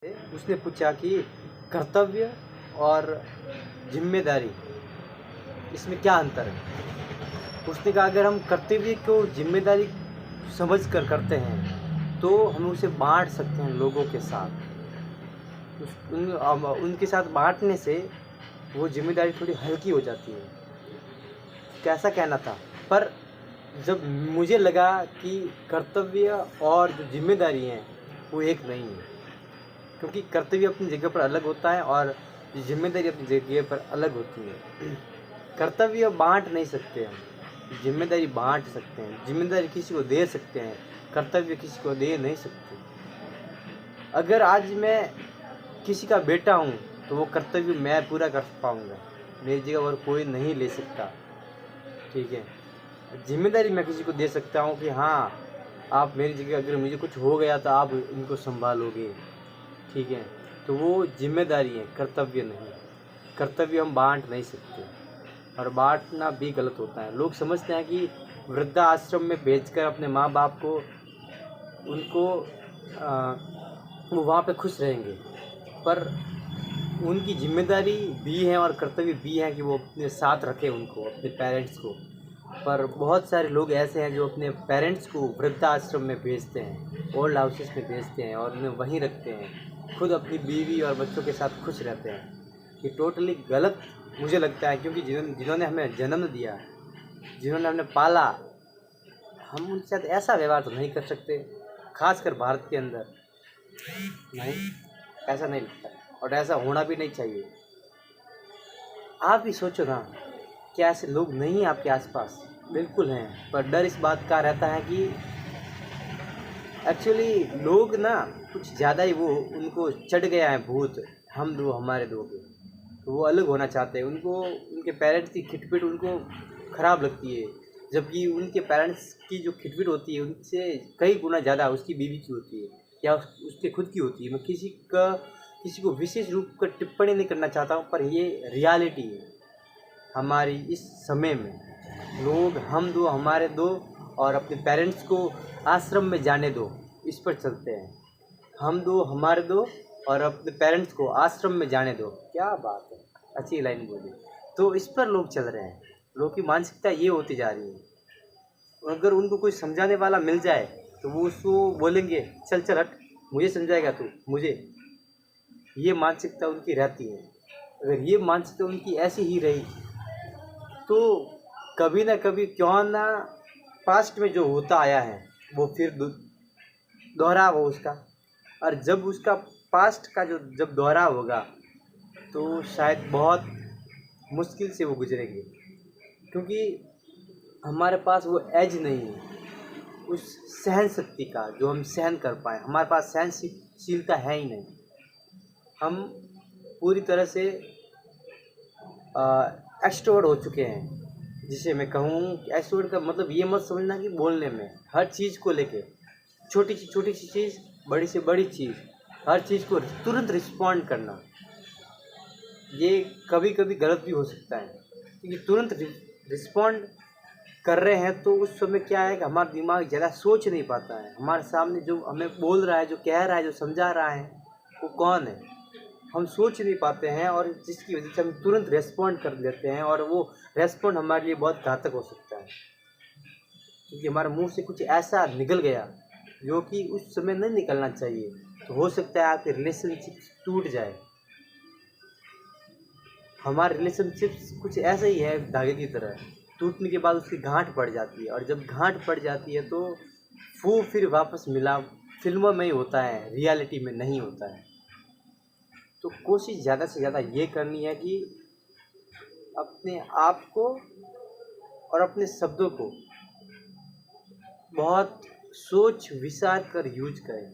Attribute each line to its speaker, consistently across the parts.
Speaker 1: उसने पूछा कि कर्तव्य और जिम्मेदारी इसमें क्या अंतर है। उसने कहा अगर हम कर्तव्य को जिम्मेदारी समझ कर करते हैं तो हम उसे बांट सकते हैं लोगों के साथ। उनके साथ बांटने से वो जिम्मेदारी थोड़ी हल्की हो जाती है। कैसा कहना था, पर जब मुझे लगा कि कर्तव्य और जो जिम्मेदारी हैं वो एक नहीं है, क्योंकि कर्तव्य अपनी जगह पर अलग होता है और जिम्मेदारी अपनी जगह पर अलग होती है। कर्तव्य बांट नहीं सकते हम, जिम्मेदारी बांट सकते हैं। जिम्मेदारी किसी को दे सकते हैं, कर्तव्य किसी को दे नहीं सकते। अगर आज मैं किसी का बेटा हूँ तो वो कर्तव्य मैं पूरा कर पाऊँगा, मेरी जगह और कोई नहीं ले सकता। ठीक है, जिम्मेदारी मैं किसी को दे सकता हूँ कि हाँ आप मेरी जगह, अगर मुझे कुछ हो गया तो आप इनको संभालोगे। ठीक है, तो वो जिम्मेदारी है, कर्तव्य नहीं। कर्तव्य हम बांट नहीं सकते और बांटना भी गलत होता है। लोग समझते हैं कि वृद्धा आश्रम में भेजकर अपने माँ बाप को उनको वो वहाँ पे खुश रहेंगे, पर उनकी जिम्मेदारी भी है और कर्तव्य भी है कि वो अपने साथ रखें उनको, अपने पेरेंट्स को। पर बहुत सारे लोग ऐसे हैं जो अपने पेरेंट्स को वृद्धा आश्रम में भेजते हैं, ओल्ड हाउसेस में भेजते हैं और उन्हें वहीं रखते हैं, खुद अपनी बीवी और बच्चों के साथ खुश रहते हैं। ये टोटली गलत मुझे लगता है, क्योंकि जिन्होंने हमें जन्म दिया, जिन्होंने हमें पाला, हम उनके साथ ऐसा व्यवहार तो नहीं कर सकते, खासकर भारत के अंदर। नहीं, ऐसा नहीं लगता और ऐसा होना भी नहीं चाहिए। आप ही सोचो ना, क्या ऐसे लोग नहीं हैं आपके आसपास? बिल्कुल हैं, पर डर इस बात का रहता है कि एक्चुअली लोग ना कुछ ज़्यादा ही वो उनको चढ़ गया है भूत, हम दो हमारे दो के, तो वो अलग होना चाहते हैं। उनको उनके पेरेंट्स की खिटपिट उनको ख़राब लगती है, जबकि उनके पेरेंट्स की जो खिटपिट होती है उनसे कई गुना ज़्यादा उसकी बीवी की होती है या उसके खुद की होती है। मैं किसी को विशेष रूप कर टिप्पणी नहीं करना चाहता हूँ, पर ये रियलिटी है हमारी इस समय में। लोग हम दो हमारे दो और अपने पेरेंट्स को आश्रम में जाने दो, इस पर चलते हैं। हम दो हमारे दो और अपने पेरेंट्स को आश्रम में जाने दो। क्या बात है, अच्छी लाइन बोली। तो इस पर लोग चल रहे हैं, लोग की मानसिकता ये होती जा रही है। अगर उनको कोई समझाने वाला मिल जाए तो वो उसको बोलेंगे चल चल हट, मुझे समझाएगा तू मुझे। ये मानसिकता उनकी रहती है। अगर ये मानसिकता उनकी ऐसी ही रही तो कभी ना कभी क्यों ना पास्ट में जो होता आया है वो फिर दोहरा हो उसका, और जब उसका पास्ट का जो जब दोहरा होगा तो शायद बहुत मुश्किल से वो गुजरेंगे, क्योंकि हमारे पास वो एज नहीं है उस सहन शक्ति का जो हम सहन कर पाए। हमारे पास सहनशीलता है ही नहीं। हम पूरी तरह से एक्सट्रोवर्ट हो चुके हैं, जिसे मैं कहूँ एक्सट्रोवर्ट का मतलब ये मत समझना कि बोलने में, हर चीज़ को लेके, छोटी सी चीज़, बड़ी से बड़ी चीज़, हर चीज़ को तुरंत रिस्पॉन्ड करना, ये कभी कभी गलत भी हो सकता है। क्योंकि तुरंत रिस्पॉन्ड कर रहे हैं तो उस समय क्या है कि हमारा दिमाग ज़्यादा सोच नहीं पाता है। हमारे सामने जो हमें बोल रहा है, जो कह रहा है, जो समझा रहा है, वो कौन है, हम सोच नहीं पाते हैं, और जिसकी वजह से हम तुरंत रेस्पॉन्ड कर देते हैं और वो रेस्पॉन्ड हमारे लिए बहुत घातक हो सकता है, क्योंकि हमारे मुंह से कुछ ऐसा निकल गया जो कि उस समय नहीं निकलना चाहिए। तो हो सकता है आपके रिलेशनशिप टूट जाए। हमारे रिलेशनशिप कुछ ऐसा ही है, धागे की तरह, टूटने के बाद उसकी गांठ पड़ जाती है, और जब गांठ पड़ जाती है तो वो फिर वापस मिला फिल्मों में ही होता है, रियलिटी में नहीं होता है। तो कोशिश ज़्यादा से ज़्यादा ये करनी है कि अपने आप को और अपने शब्दों को बहुत सोच विचार कर यूज करें,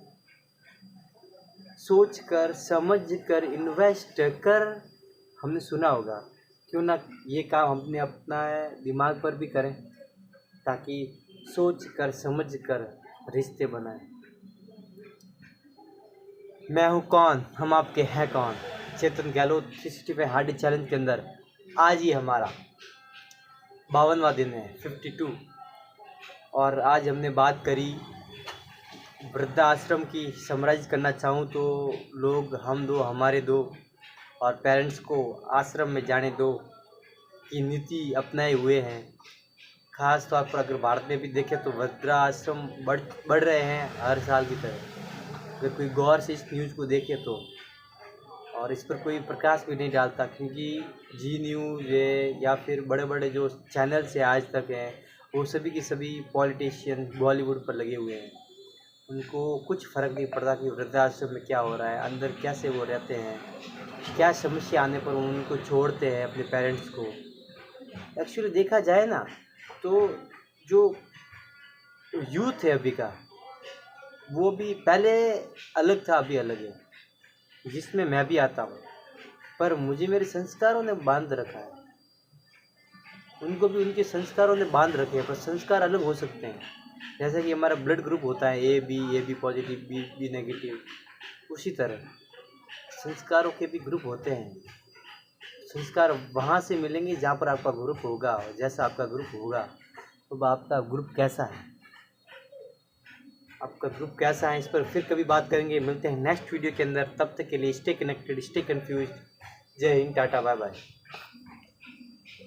Speaker 1: सोच कर समझ कर इन्वेस्ट कर। हमने सुना होगा, क्यों ना ये काम हमने अपना दिमाग पर भी करें, ताकि सोच कर समझ कर रिश्ते बनाएं। मैं हूँ कौन, हम आपके हैं कौन, चेतन गहलोत 365 हार्डी चैलेंज के अंदर आज ही हमारा 52वां दिन है, 52। और आज हमने बात करी वृद्धाश्रम की समराइज करना चाहूँ तो लोग हम दो हमारे दो और पेरेंट्स को आश्रम में जाने दो की नीति अपनाए हुए हैं। खास तौर पर अगर भारत में भी देखें तो वृद्धाश्रम बढ़ रहे हैं हर साल की तरह। अगर कोई गौर से इस न्यूज़ को देखे तो, और इस पर कोई प्रकाश भी नहीं डालता, क्योंकि जी न्यूज़ है या फिर बड़े बड़े जो चैनल्स हैं आज तक हैं, वो सभी के सभी पॉलिटिशियन बॉलीवुड पर लगे हुए हैं। उनको कुछ फ़र्क नहीं पड़ता कि वृद्धाश्रम में क्या हो रहा है, अंदर कैसे वो रहते हैं, क्या समस्या आने पर उनको छोड़ते हैं अपने पेरेंट्स को। एक्चुअली देखा जाए ना तो जो यूथ है अभी का, वो भी पहले अलग था, अभी अलग है, जिसमें मैं भी आता हूँ। पर मुझे मेरे संस्कारों ने बांध रखा है, उनको भी उनके संस्कारों ने बांध रखे हैं, पर संस्कार अलग हो सकते हैं। जैसे कि हमारा ब्लड ग्रुप होता है A B positive B negative, उसी तरह संस्कारों के भी ग्रुप होते हैं। संस्कार वहाँ से मिलेंगे जहाँ पर आपका ग्रुप होगा, और जैसा आपका ग्रुप होगा तो आपका ग्रुप कैसा है, आपका ग्रुप कैसा है, इस पर फिर कभी बात करेंगे। मिलते हैं नेक्स्ट वीडियो के अंदर, तब तक के लिए स्टे कनेक्टेड, स्टे कन्फ्यूज। जय हिंद, टाटा, बाय बाय।